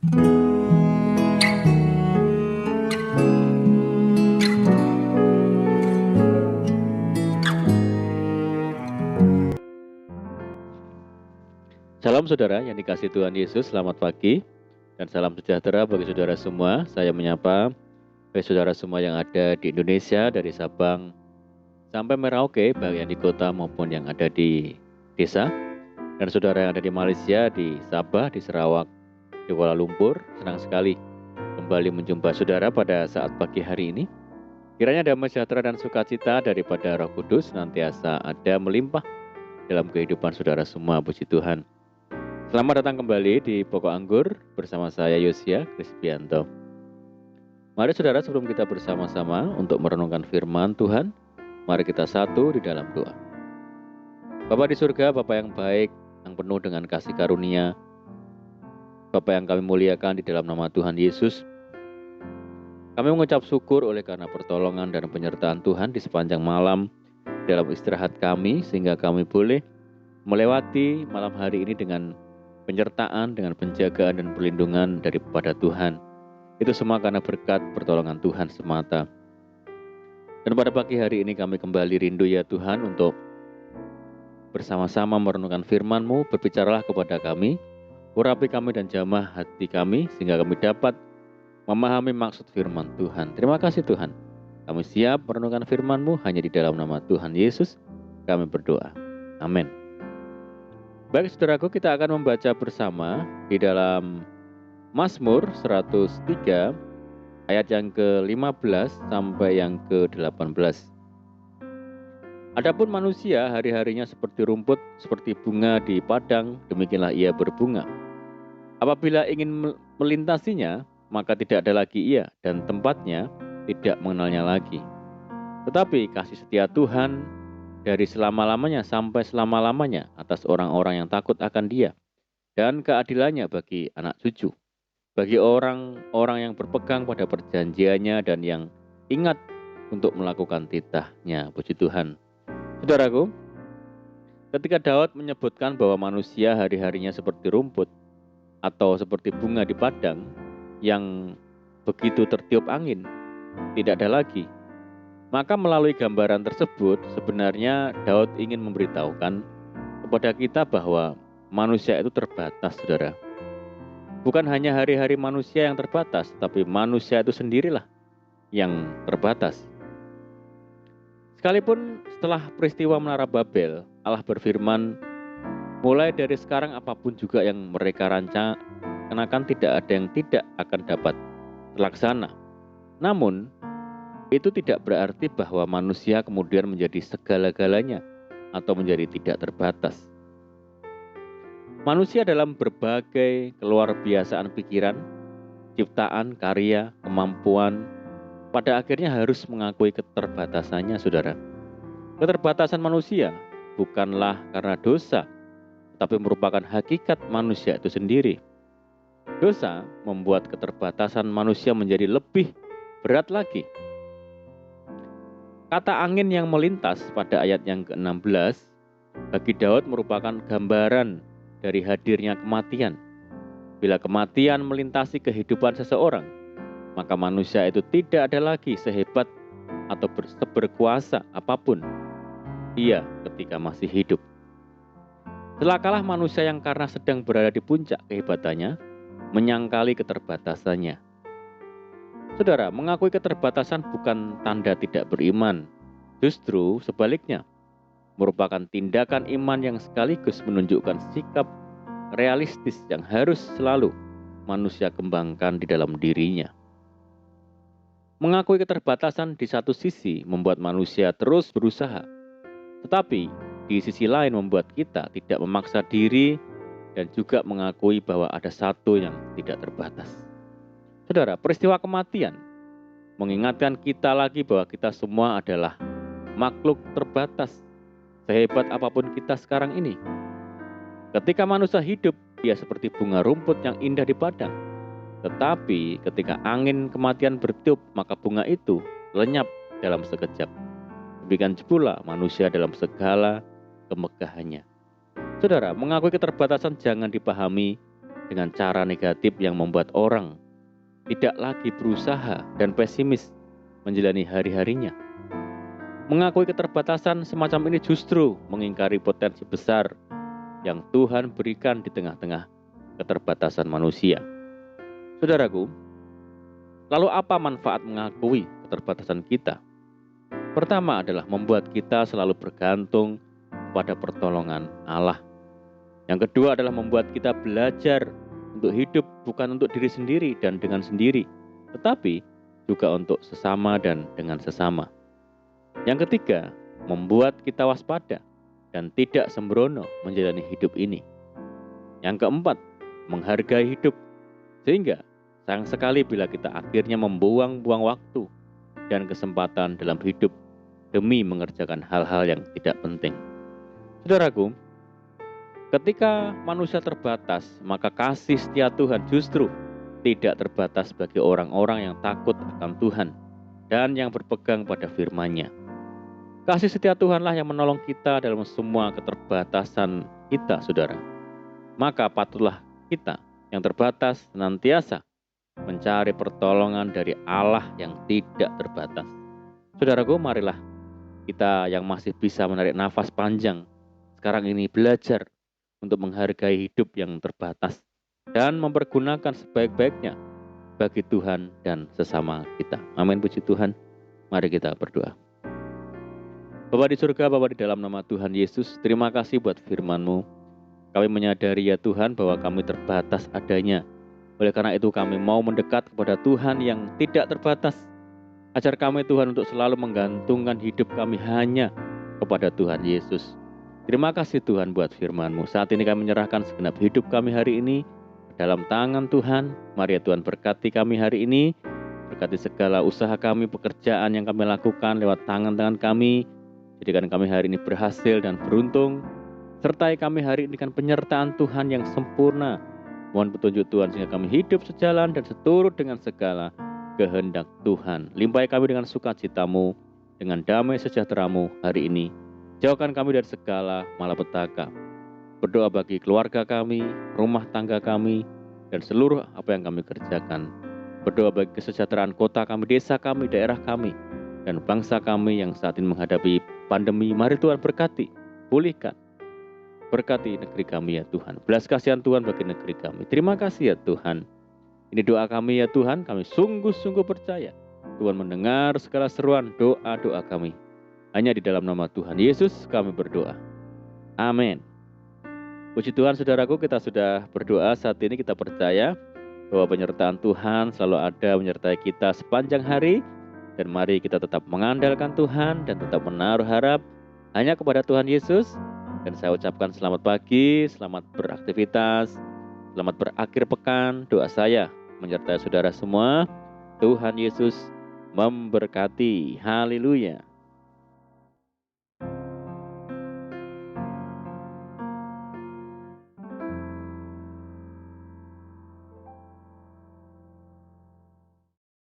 Salam saudara yang dikasihi Tuhan Yesus, selamat pagi dan salam sejahtera bagi saudara semua. Saya menyapa bagi saudara semua yang ada di Indonesia dari Sabang sampai Merauke, baik yang di kota maupun yang ada di desa. Dan saudara yang ada di Malaysia, di Sabah, di Sarawak, di Kuala Lumpur, senang sekali kembali menjumpa saudara pada saat pagi hari ini. Kiranya damai sejahtera dan sukacita daripada Roh Kudus senantiasa ada melimpah dalam kehidupan saudara semua, puji Tuhan. Selamat datang kembali di Pokok Anggur bersama saya Yosia Krispianto. Mari saudara, sebelum kita bersama-sama untuk merenungkan firman Tuhan, mari kita satu di dalam doa. Bapa di surga, Bapa yang baik, yang penuh dengan kasih karunia, Bapa yang kami muliakan di dalam nama Tuhan Yesus, kami mengucap syukur oleh karena pertolongan dan penyertaan Tuhan di sepanjang malam dalam istirahat kami, sehingga kami boleh melewati malam hari ini dengan penyertaan, dengan penjagaan dan perlindungan daripada Tuhan. Itu semua karena berkat pertolongan Tuhan semata. Dan pada pagi hari ini kami kembali rindu ya Tuhan untuk bersama-sama merenungkan firman-Mu. Berbicaralah kepada kami, urapi kami dan jamah hati kami, sehingga kami dapat memahami maksud firman Tuhan. Terima kasih Tuhan. Kami siap merenungkan firman-Mu hanya di dalam nama Tuhan Yesus. Kami berdoa. Amin. Baik saudaraku, kita akan membaca bersama di dalam Mazmur 103 ayat yang ke-15 sampai yang ke-18. Adapun manusia hari-harinya seperti rumput, seperti bunga di padang, demikianlah ia berbunga. Apabila ingin melintasinya, maka tidak ada lagi ia, dan tempatnya tidak mengenalnya lagi. Tetapi kasih setia Tuhan dari selama-lamanya sampai selama-lamanya atas orang-orang yang takut akan Dia, dan keadilannya bagi anak cucu, bagi orang-orang yang berpegang pada perjanjiannya dan yang ingat untuk melakukan titahnya. Puji Tuhan. Saudaraku, ketika Daud menyebutkan bahwa manusia hari-harinya seperti rumput atau seperti bunga di padang yang begitu tertiup angin, tidak ada lagi, maka melalui gambaran tersebut sebenarnya Daud ingin memberitahukan kepada kita bahwa manusia itu terbatas, saudara. Bukan hanya hari-hari manusia yang terbatas, tapi manusia itu sendirilah yang terbatas. Sekalipun setelah peristiwa Menara Babel, Allah berfirman, mulai dari sekarang apapun juga yang mereka rencanakan tidak ada yang tidak akan dapat terlaksana. Namun, itu tidak berarti bahwa manusia kemudian menjadi segala-galanya atau menjadi tidak terbatas. Manusia dalam berbagai keluarbiasaan pikiran, ciptaan, karya, kemampuan, pada akhirnya harus mengakui keterbatasannya, saudara. Keterbatasan manusia bukanlah karena dosa, tapi merupakan hakikat manusia itu sendiri. Dosa membuat keterbatasan manusia menjadi lebih berat lagi. Kata angin yang melintas pada ayat yang ke-16 bagi Daud merupakan gambaran dari hadirnya kematian. Bila kematian melintasi kehidupan seseorang, maka manusia itu tidak ada lagi sehebat atau berkuasa apapun ia ketika masih hidup. Celakalah manusia yang karena sedang berada di puncak kehebatannya, menyangkali keterbatasannya. Saudara, mengakui keterbatasan bukan tanda tidak beriman. Justru sebaliknya, merupakan tindakan iman yang sekaligus menunjukkan sikap realistis yang harus selalu manusia kembangkan di dalam dirinya. Mengakui keterbatasan di satu sisi membuat manusia terus berusaha, tetapi di sisi lain membuat kita tidak memaksa diri dan juga mengakui bahwa ada satu yang tidak terbatas. Saudara, peristiwa kematian mengingatkan kita lagi bahwa kita semua adalah makhluk terbatas, sehebat apapun kita sekarang ini. Ketika manusia hidup, dia seperti bunga rumput yang indah di padang. Tetapi ketika angin kematian bertiup, maka bunga itu lenyap dalam sekejap. Demikian pula manusia dalam segala kemegahannya. Saudara, mengakui keterbatasan jangan dipahami dengan cara negatif yang membuat orang tidak lagi berusaha dan pesimis menjalani hari-harinya. Mengakui keterbatasan semacam ini justru mengingkari potensi besar yang Tuhan berikan di tengah-tengah keterbatasan manusia. Saudaraku, lalu apa manfaat mengakui keterbatasan kita? Pertama adalah membuat kita selalu bergantung pada pertolongan Allah. Yang kedua adalah membuat kita belajar untuk hidup bukan untuk diri sendiri dan dengan sendiri, tetapi juga untuk sesama dan dengan sesama. Yang ketiga, membuat kita waspada dan tidak sembrono menjalani hidup ini. Yang keempat, menghargai hidup, sehingga sayang sekali bila kita akhirnya membuang-buang waktu dan kesempatan dalam hidup demi mengerjakan hal-hal yang tidak penting. Saudaraku, ketika manusia terbatas, maka kasih setia Tuhan justru tidak terbatas bagi orang-orang yang takut akan Tuhan dan yang berpegang pada firman-Nya. Kasih setia Tuhanlah yang menolong kita dalam semua keterbatasan kita, saudara. Maka patutlah kita yang terbatas senantiasa mencari pertolongan dari Allah yang tidak terbatas. Saudaraku, marilah kita yang masih bisa menarik nafas panjang sekarang ini belajar untuk menghargai hidup yang terbatas dan mempergunakan sebaik-baiknya bagi Tuhan dan sesama kita. Amin, puji Tuhan. Mari kita berdoa. Bapa di surga, Bapa di dalam nama Tuhan Yesus, terima kasih buat firman-Mu. Kami menyadari ya Tuhan bahwa kami terbatas adanya. Oleh karena itu kami mau mendekat kepada Tuhan yang tidak terbatas. Ajar kami Tuhan untuk selalu menggantungkan hidup kami hanya kepada Tuhan Yesus. Terima kasih Tuhan buat firman-Mu. Saat ini kami menyerahkan segenap hidup kami hari ini dalam tangan Tuhan. Mari ya Tuhan berkati kami hari ini. Berkati segala usaha kami, pekerjaan yang kami lakukan lewat tangan-tangan kami. Jadikan kami hari ini berhasil dan beruntung. Sertai kami hari ini dengan penyertaan Tuhan yang sempurna. Mohon petunjuk Tuhan sehingga kami hidup sejalan dan seturut dengan segala kehendak Tuhan. Limpahi kami dengan sukacita-Mu, dengan damai sejahtera-Mu hari ini. Jauhkan kami dari segala malapetaka. Berdoa bagi keluarga kami, rumah tangga kami, dan seluruh apa yang kami kerjakan. Berdoa bagi kesejahteraan kota kami, desa kami, daerah kami, dan bangsa kami yang saat ini menghadapi pandemi. Mari Tuhan berkati, pulihkan. Berkati negeri kami ya Tuhan. Belas kasihan Tuhan bagi negeri kami. Terima kasih ya Tuhan. Ini doa kami ya Tuhan. Kami sungguh-sungguh percaya Tuhan mendengar segala seruan doa-doa kami. Hanya di dalam nama Tuhan Yesus kami berdoa. Amin. Puji Tuhan saudaraku, kita sudah berdoa. Saat ini kita percaya bahwa penyertaan Tuhan selalu ada menyertai kita sepanjang hari. Dan mari kita tetap mengandalkan Tuhan dan tetap menaruh harap hanya kepada Tuhan Yesus. Dan saya ucapkan selamat pagi, selamat beraktivitas, selamat berakhir pekan. Doa saya menyertai saudara semua. Tuhan Yesus memberkati. Haleluya.